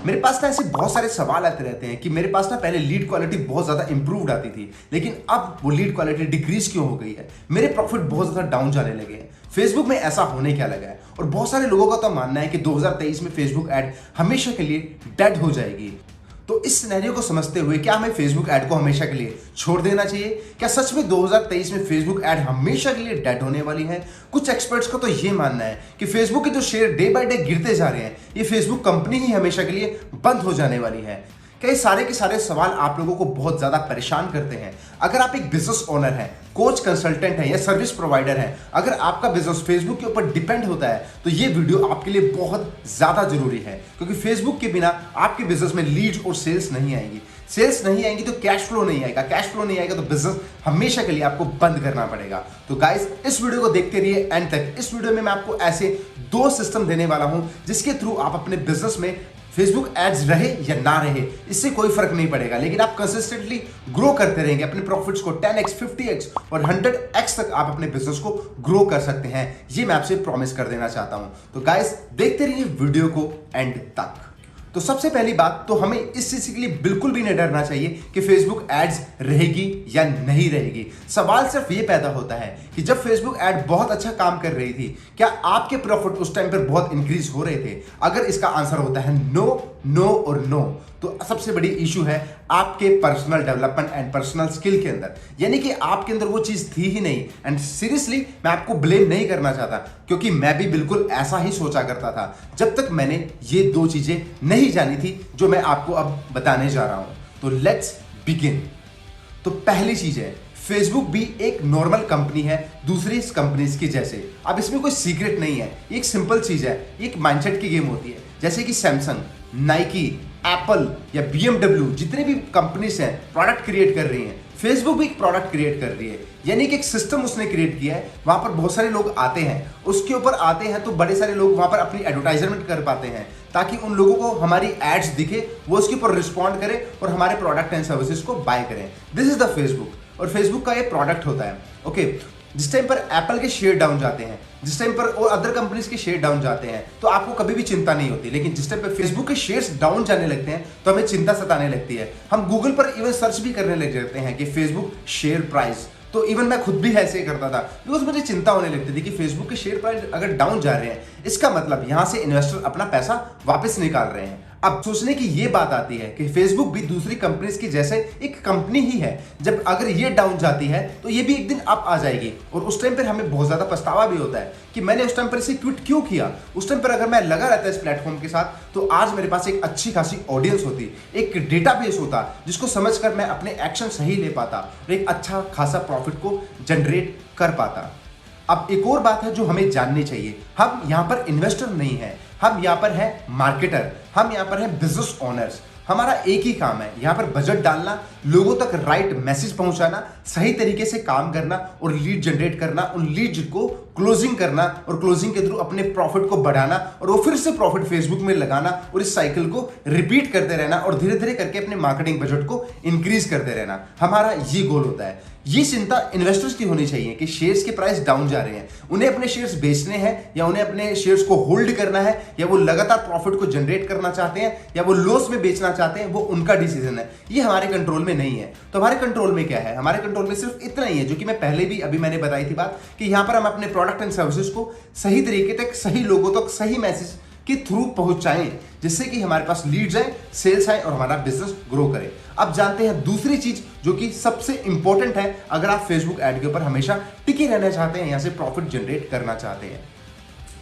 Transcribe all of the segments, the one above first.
मेरे पास ना ऐसे बहुत सारे सवाल आते रहते हैं कि मेरे पास ना पहले लीड क्वालिटी बहुत ज्यादा इंप्रूव्ड आती थी, लेकिन अब वो लीड क्वालिटी डिक्रीज क्यों हो गई है, मेरे प्रॉफिट बहुत ज्यादा डाउन जाने लगे हैं। फेसबुक में ऐसा होने क्या लगा है? और बहुत सारे लोगों का तो मानना है कि 2023 में फेसबुक ऐड हमेशा के लिए डेड हो जाएगी। तो इस सिनेरियो को समझते हुए क्या हमें फेसबुक ऐड को हमेशा के लिए छोड़ देना चाहिए? क्या सच में 2023 में फेसबुक ऐड हमेशा के लिए डेड होने वाली है? कुछ एक्सपर्ट्स का तो ये मानना है कि फेसबुक के जो शेयर डे बाय डे गिरते जा रहे हैं, ये फेसबुक कंपनी ही हमेशा के लिए बंद हो जाने वाली है। क्या ये सारे के सारे सवाल आप लोगों को बहुत ज्यादा परेशान करते हैं? अगर आप एक बिजनेस ओनर हैं, कोच, कंसल्टेंट है या सर्विस प्रोवाइडर है, अगर आपका बिजनेस फेसबुक के ऊपर डिपेंड होता है तो ये वीडियो आपके लिए बहुत ज्यादा जरूरी है, क्योंकि फेसबुक के बिना आपके बिजनेस में लीड्स और सेल्स नहीं आएंगी। सेल्स नहीं आएंगी तो कैश फ्लो नहीं आएगा, कैश फ्लो नहीं आएगा तो बिजनेस हमेशा के लिए आपको बंद करना पड़ेगा। तो गाइस, इस वीडियो को देखते रहिए एंड तक। इस वीडियो में मैं आपको ऐसे 2 सिस्टम देने वाला हूं जिसके थ्रू आप अपने बिजनेस में फेसबुक एड्स रहे या ना रहे, इससे कोई फर्क नहीं पड़ेगा, लेकिन आप कंसिस्टेंटली ग्रो करते रहेंगे। अपने प्रॉफिट्स को 10x, 50x और 100x तक आप अपने बिजनेस को ग्रो कर सकते हैं। ये मैं आपसे प्रॉमिस कर देना चाहता हूं। तो गाइस, देखते रहिए वीडियो को एंड तक। तो सबसे पहली बात तो हमें इस चीज के लिए बिल्कुल भी नहीं डरना चाहिए कि फेसबुक एड्स रहेगी या नहीं रहेगी। सवाल सिर्फ ये पैदा होता है कि जब फेसबुक एड बहुत अच्छा काम कर रही थी, क्या आपके प्रॉफिट उस टाइम पर बहुत इंक्रीज हो रहे थे? अगर इसका आंसर होता है नो, नो और नो, तो सबसे बड़ी इशू है आपके personal development and personal skill के अंदर, यानी कि आपके अंदर वो चीज थी ही नहीं। एंड सीरियसली मैं आपको ब्लेम नहीं करना चाहता, क्योंकि मैं भी बिल्कुल ऐसा ही सोचा करता था जब तक मैंने ये 2 चीजें नहीं जानी थी जो मैं आपको अब बताने जा रहा हूं। तो लेट्स बिगिन। तो पहली चीज है, फेसबुक भी एक नॉर्मल कंपनी है दूसरी कंपनीज की जैसे। अब इसमें कोई सीक्रेट नहीं है, एक सिंपल चीज है, एक माइंडसेट की गेम होती है। जैसे कि सैमसंग, नाइकी, एप्पल या BMW, जितने भी कंपनीज हैं प्रोडक्ट क्रिएट कर रही हैं, फेसबुक भी एक प्रोडक्ट क्रिएट कर रही है, यानी कि एक सिस्टम उसने क्रिएट किया है। वहां पर बहुत सारे लोग आते हैं, उसके ऊपर आते हैं तो बड़े सारे लोग वहां पर अपनी एडवर्टाइजमेंट कर पाते हैं, ताकि उन लोगों को हमारी एड्स दिखे, वो उसके ऊपर रिस्पॉन्ड करें और हमारे प्रोडक्ट एंड सर्विसेज को बाय करें। दिस इज द फेसबुक, और फेसबुक का ये प्रोडक्ट होता है। ओके, जिस टाइम पर एप्पल के शेयर डाउन जाते हैं, जिस टाइम पर और अदर कंपनीज के शेयर डाउन जाते हैं, तो आपको कभी भी चिंता नहीं होती, लेकिन जिस टाइम पर फेसबुक के शेयर्स डाउन जाने लगते हैं तो हमें चिंता सताने लगती है। हम गूगल पर इवन सर्च भी करने लग जाते हैं कि फेसबुक शेयर प्राइस। तो इवन मैं खुद भी ऐसे ही करता था, बिकॉज मुझे चिंता होने लगती थी कि फेसबुक के शेयर प्राइस अगर डाउन जा रहे हैं, इसका मतलब यहां से इन्वेस्टर अपना पैसा वापस निकाल रहे हैं। अब सोचने की ये बात आती है कि फेसबुक भी दूसरी कंपनीज की जैसे एक कंपनी ही है। जब अगर ये डाउन जाती है तो ये भी एक दिन अप आ जाएगी, और उस टाइम पर हमें बहुत ज्यादा पछतावा भी होता है कि मैंने उस टाइम पर इसे क्विट क्यों किया। उस टाइम पर अगर मैं लगा रहता इस प्लेटफॉर्म के साथ तो आज मेरे पास एक अच्छी खासी ऑडियंस होती, एक डेटाबेस होता जिसको समझकर मैं अपने एक्शन सही ले पाता और एक अच्छा खासा प्रॉफिट को जनरेट कर पाता। अब एक और बात है जो हमें जाननी चाहिए, हम यहां पर इन्वेस्टर नहीं है, हम यहां पर है मार्केटर, हम यहां पर है बिजनेस ओनर्स। हमारा एक ही काम है, यहां पर बजट डालना, लोगों तक राइट मैसेज पहुंचाना, सही तरीके से काम करना और लीड जनरेट करना, उन लीड को क्लोजिंग करना और क्लोजिंग के थ्रू अपने प्रॉफिट को बढ़ाना और वो फिर से प्रॉफिट फेसबुक में लगाना और इस साइकिल को रिपीट करते रहना और धीरे धीरे करके अपने मार्केटिंग बजट को इंक्रीज करते रहना। हमारा ये गोल होता है। ये चिंता इन्वेस्टर्स की होनी चाहिए कि शेयर्स के प्राइस डाउन जा रहे हैं, उन्हें अपने शेयर्स बेचने हैं या उन्हें अपने शेयर्स को होल्ड करना है, या वो लगातार प्रॉफिट को जनरेट करना चाहते हैं या वो लॉस में बेचना चाहते हैं, वो उनका डिसीजन है। ये हमारे कंट्रोल में नहीं है। तो हमारे कंट्रोल में क्या है? हमारे कंट्रोल में सिर्फ इतना ही है, जो कि मैं पहले भी अभी मैंने बताई थी बात, कि यहां पर हम अपने प्रोडक्ट एंड सर्विसेज को सही तरीके तक, सही लोगों तक, सही मैसेज के थ्रू पहुंचाएं, जिससे कि हमारे पास लीड्स आए, सेल्स आए और हमारा बिजनेस ग्रो करे। अब जानते हैं दूसरी चीज जो कि सबसे इंपॉर्टेंट है अगर आप फेसबुक ऐड के ऊपर हमेशा टिके रहना चाहते हैं, यहां से प्रॉफिट जनरेट करना चाहते हैं।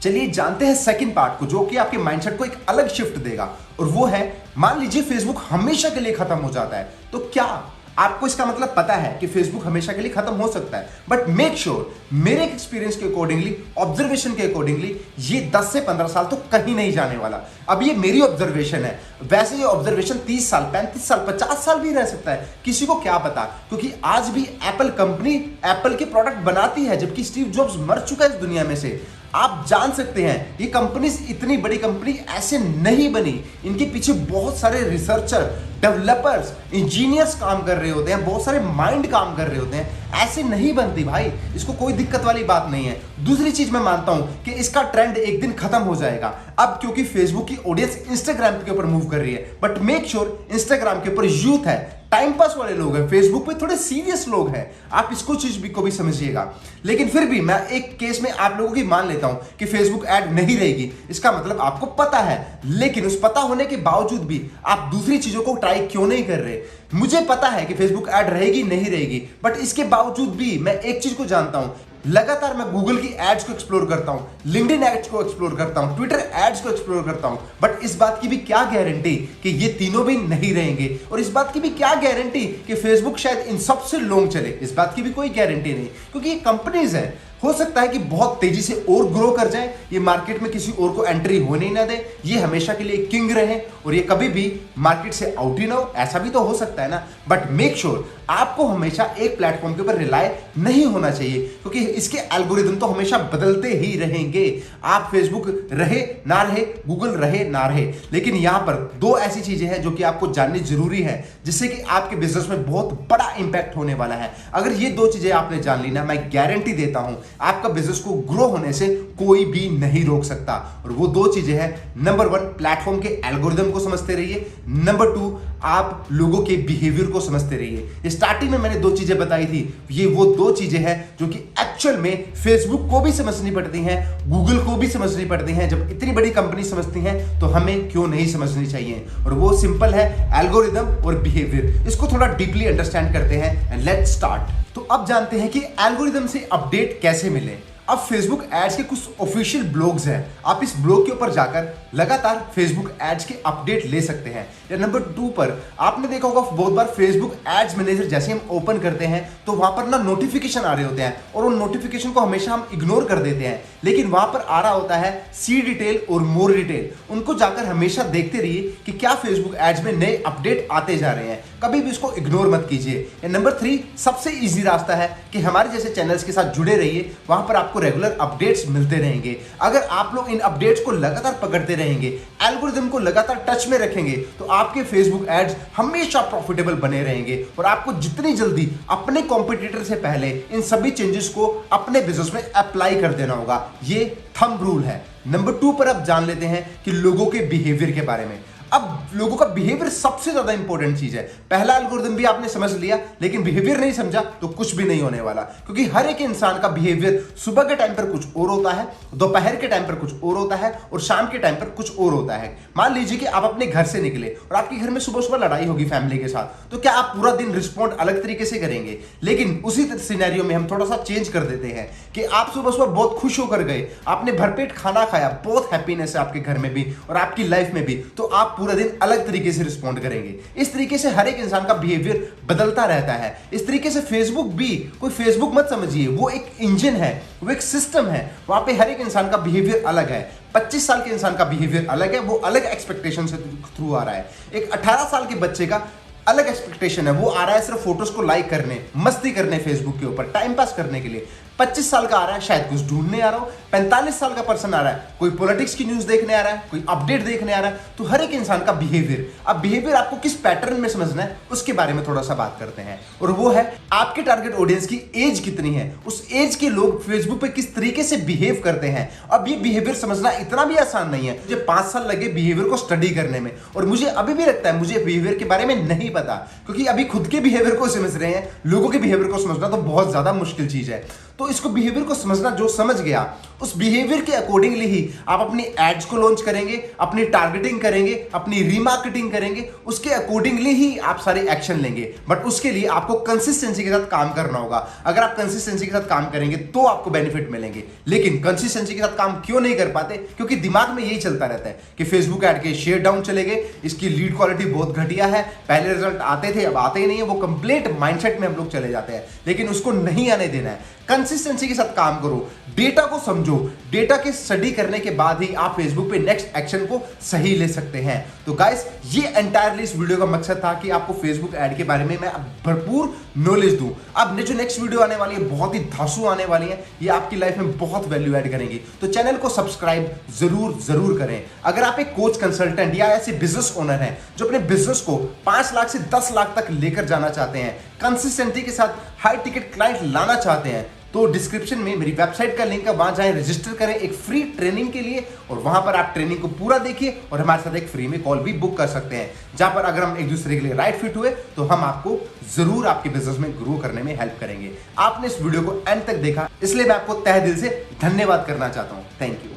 चलिए जानते हैं सेकंड पार्ट को, जो कि आपके माइंडसेट को एक अलग शिफ्ट देगा, और वो है, मान लीजिए फेसबुक हमेशा के लिए खत्म हो जाता है, तो क्या आपको इसका मतलब पता है कि फेसबुक हमेशा के लिए खत्म हो सकता है? बट मेक श्योर, मेरे एक्सपीरियंस के अकॉर्डिंगली, ऑब्जर्वेशन के अकॉर्डिंगली, ये 10 से 15 साल तो कहीं नहीं जाने वाला। अब ये मेरी ऑब्जर्वेशन है, वैसे ये ऑब्जर्वेशन 30 साल, 35 साल, 50 साल भी रह सकता है, किसी को क्या पता, क्योंकि आज भी एप्पल कंपनी एप्पल के प्रोडक्ट बनाती है, जबकि स्टीव जॉब्स मर चुका है इस दुनिया में से। आप जान सकते हैं ये कंपनीज, इतनी बड़ी कंपनी ऐसे नहीं बनी, इनके पीछे बहुत सारे रिसर्चर, डेवलपर्स, इंजीनियर्स काम कर रहे होते हैं, बहुत सारे माइंड काम कर रहे होते हैं। ऐसे नहीं बनती भाई, इसको कोई दिक्कत वाली बात नहीं है। दूसरी चीज मैं मानता हूं कि इसका ट्रेंड एक दिन खत्म हो जाएगा अब, क्योंकि फेसबुक की ऑडियंस इंस्टाग्राम के ऊपर मूव कर रही है। बट मेक श्योर इंस्टाग्राम के ऊपर यूथ है, टाइम पास वाले लोग हैं, फेसबुक पे थोड़े सीरियस लोग हैं, आप इसको चीज भी को भी समझिएगा। लेकिन फिर भी मैं एक केस में आप लोगों की मान लेता हूं कि फेसबुक ऐड नहीं रहेगी, इसका मतलब आपको पता है, लेकिन उस पता होने के बावजूद भी आप दूसरी चीजों को ट्राई क्यों नहीं कर रहे? मुझे पता है कि फेसबुक ऐड रहेगी नहीं रहेगी, बट इसके बावजूद भी मैं एक चीज को जानता हूं, लगातार मैं गूगल की एड्स को एक्सप्लोर करता हूं, लिंक्डइन एड्स को एक्सप्लोर करता हूं, ट्विटर एड्स को एक्सप्लोर करता हूं, बट इस बात की भी क्या गारंटी कि ये तीनों भी नहीं रहेंगे? और इस बात की भी क्या गारंटी कि फेसबुक शायद इन सबसे लॉन्ग चले? इस बात की भी कोई गारंटी नहीं, क्योंकि ये कंपनीज है। हो सकता है कि बहुत तेजी से और ग्रो कर जाए, ये मार्केट में किसी और को एंट्री होने ना दे, ये हमेशा के लिए किंग रहे और ये कभी भी मार्केट से आउट ही ना हो, ऐसा भी तो हो सकता है ना। बट मेक श्योर आपको हमेशा एक प्लेटफॉर्म के ऊपर रिलाय नहीं होना चाहिए, क्योंकि इसके एल्गोरिदम तो हमेशा बदलते ही रहेंगे। आप फेसबुक रहे ना रहे, गूगल रहे ना रहे, लेकिन यहां पर दो ऐसी चीजें हैं जो कि आपको जाननी जरूरी है, जिससे कि आपके बिजनेस में बहुत बड़ा इंपैक्ट होने वाला है। अगर ये दो चीजें आपने जान ली ना, मैं गारंटी देता हूं आपका बिजनेस को ग्रो होने से कोई भी नहीं रोक सकता। और वो दो चीजें हैं, नंबर 1 प्लेटफॉर्म के एल्गोरिदम को समझते रहिए, नंबर 2 आप लोगों के बिहेवियर को समझते रहिए। स्टार्टिंग में मैंने दो चीजें बताई थी, ये वो दो चीजें हैं जो कि एक्चुअल में फेसबुक को भी समझनी पड़ती हैं, गूगल को भी समझनी पड़ती हैं। जब इतनी बड़ी कंपनी समझती हैं तो हमें क्यों नहीं समझनी चाहिए? और वो सिंपल है, एल्गोरिदम और बिहेवियर। इसको थोड़ा डीपली अंडरस्टैंड करते हैं एंड लेट्स स्टार्ट। तो अब जानते हैं कि एल्गोरिदम से अपडेट कैसे मिले। अब फेसबुक एड्स के कुछ ऑफिशियल ब्लॉग्स हैं, आप इस ब्लॉग के ऊपर जाकर लगातार फेसबुक एड्स के अपडेट ले सकते हैं। या नंबर 2 पर आपने देखा होगा बहुत बार फेसबुक एड्स मैनेजर जैसे हम ओपन करते हैं तो वहां पर ना नोटिफिकेशन आ रहे होते हैं, और उन नोटिफिकेशन को हमेशा हम इग्नोर कर देते हैं, लेकिन वहां पर आ रहा होता है सी डिटेल और मोर डिटेल। उनको जाकर हमेशा देखते रहिए कि क्या फेसबुक एड्स में नए अपडेट आते जा रहे हैं, कभी भी इसको इग्नोर मत कीजिए। या नंबर 3 सबसे इजी रास्ता है कि हमारे जैसे चैनल्स के साथ जुड़े रहिए, वहां पर आपको रेगुलर अपडेट्स मिलते रहेंगे। अगर आप लोग इन अपडेट्स को लगातार पकड़ते रहेंगे, एल्गोरिदम को लगातार टच में रखेंगे, तो आपके फेसबुक एड्स हमेशा प्रॉफिटेबल बने रहेंगे। और आपको जितनी जल्दी अपने कॉम्पिटिटर से पहले इन सभी चेंजेस को अपने बिजनेस में अप्लाई कर देना होगा, ये थंब रूल है। नंबर 2 पर अब जान लेते हैं कि लोगों के बिहेवियर के बारे में। अब लोगों का बिहेवियर सबसे ज्यादा इंपॉर्टेंट चीज है। पहला एल्गोरिदम भी आपने समझ लिया, लेकिन बिहेवियर नहीं समझा तो कुछ भी नहीं होने वाला, क्योंकि हर एक इंसान का बिहेवियर सुबह के टाइम पर कुछ और होता है, दोपहर के टाइम पर कुछ और होता है, और शाम के टाइम पर कुछ और होता है। मान लीजिए कि आप अपने घर से निकले और आपके घर में सुबह सुबह लड़ाई होगी फैमिली के साथ, तो क्या आप पूरा दिन रिस्पॉन्ड अलग तरीके से करेंगे? लेकिन उसी सिनेरियो में हम थोड़ा सा चेंज कर देते हैं कि आप सुबह सुबह बहुत खुश होकर गए, आपने भरपेट खाना खाया, बहुत हैप्पीनेस है आपके घर में भी और आपकी लाइफ में भी, तो आप पूरा दिन अलग तरीके से रिस्पॉन्ड करेंगे। इस तरीके से हर एक इंसान का बिहेवियर बदलता रहता है। इस तरीके से फेसबुक भी, कोई फेसबुक मत समझिए, वो एक इंजन है, वो एक सिस्टम है, वहां पे हर एक इंसान का बिहेवियर अलग है। 25 साल के इंसान का बिहेवियर अलग है, वो अलग एक्सपेक्टेशन से थ्रू आ रहा है। एक 18 साल के बच्चे का अलग एक्सपेक्टेशन है, वो आ रहा है सिर्फ फोटोज को लाइक करने, मस्ती करने, फेसबुक के ऊपर टाइम पास करने के लिए। 25 साल का आ रहा है शायद कुछ ढूंढने आ रहा हो, 45 साल का पर्सन आ रहा है कोई पॉलिटिक्स की न्यूज देखने आ रहा है, कोई अपडेट देखने आ रहा है। तो हर एक इंसान का बिहेवियर, अब बिहेवियर आपको किस पैटर्न में समझना है उसके बारे में थोड़ा सा बात करते हैं, और वो है आपके टारगेट ऑडियंस की एज कितनी है, उस एज के लोग फेसबुक पे किस तरीके से बिहेव करते हैं। अब ये बिहेवियर समझना इतना भी आसान नहीं है। मुझे 5 साल लगे बिहेवियर को स्टडी करने में, और मुझे अभी भी लगता है मुझे बिहेवियर के बारे में नहीं पता, क्योंकि अभी खुद के बिहेवियर को समझ रहे हैं, लोगों के बिहेवियर को समझना तो बहुत ज्यादा मुश्किल चीज है। तो इसको बिहेवियर को समझना, जो समझ गया उस बिहेवियर के अकॉर्डिंगली ही आप अपनी एड्स को लॉन्च करेंगे, अपनी टारगेटिंग करेंगे, अपनी रीमार्केटिंग करेंगे, उसके अकॉर्डिंगली ही आप सारे एक्शन लेंगे। बट उसके लिए आपको कंसिस्टेंसी के साथ काम करना होगा। अगर आप कंसिस्टेंसी के साथ काम करेंगे तो आपको बेनिफिट मिलेंगे। लेकिन कंसिस्टेंसी के साथ काम क्यों नहीं कर पाते? क्योंकि दिमाग में यही चलता रहता है कि फेसबुक ऐड के शेयर डाउन चले गए, इसकी लीड क्वालिटी बहुत घटिया है, पहले रिजल्ट आते थे अब आते ही नहीं है। वो कंप्लीट माइंडसेट में हम लोग चले जाते हैं, लेकिन उसको नहीं आने देना है। कंसिस्टेंसी के साथ काम करो, डेटा को समझो, डेटा के स्टडी करने के बाद ही आप फेसबुक पे नेक्स्ट एक्शन को सही ले सकते हैं। तो गाइस, ये एंटायरली इस वीडियो का मकसद था कि आपको फेसबुक ऐड के बारे में मैं भरपूर नॉलेज दूं। अब जो नेक्स्ट वीडियो आने वाली है बहुत ही धांसू आने वाली है, ये आपकी लाइफ में बहुत वैल्यू ऐड करेंगी। तो चैनल को सब्सक्राइब जरूर करें। अगर आप एक कोच, कंसल्टेंट या ऐसे बिजनेस ओनर हैं जो अपने बिजनेस को 5 लाख से 10 लाख तक लेकर जाना चाहते हैं, कंसिस्टेंसी के साथ हाई टिकट क्लाइंट लाना चाहते हैं, तो डिस्क्रिप्शन में मेरी वेबसाइट का लिंक है, वहां जाएं, रजिस्टर करें एक फ्री ट्रेनिंग के लिए, और वहां पर आप ट्रेनिंग को पूरा देखिए और हमारे साथ एक फ्री में कॉल भी बुक कर सकते हैं, जहां पर अगर हम एक दूसरे के लिए राइट फिट हुए तो हम आपको जरूर आपके बिजनेस में ग्रो करने में हेल्प करेंगे। आपने इस वीडियो को एंड तक देखा, इसलिए मैं आपको तहे दिल से धन्यवाद करना चाहता हूं। Thank you.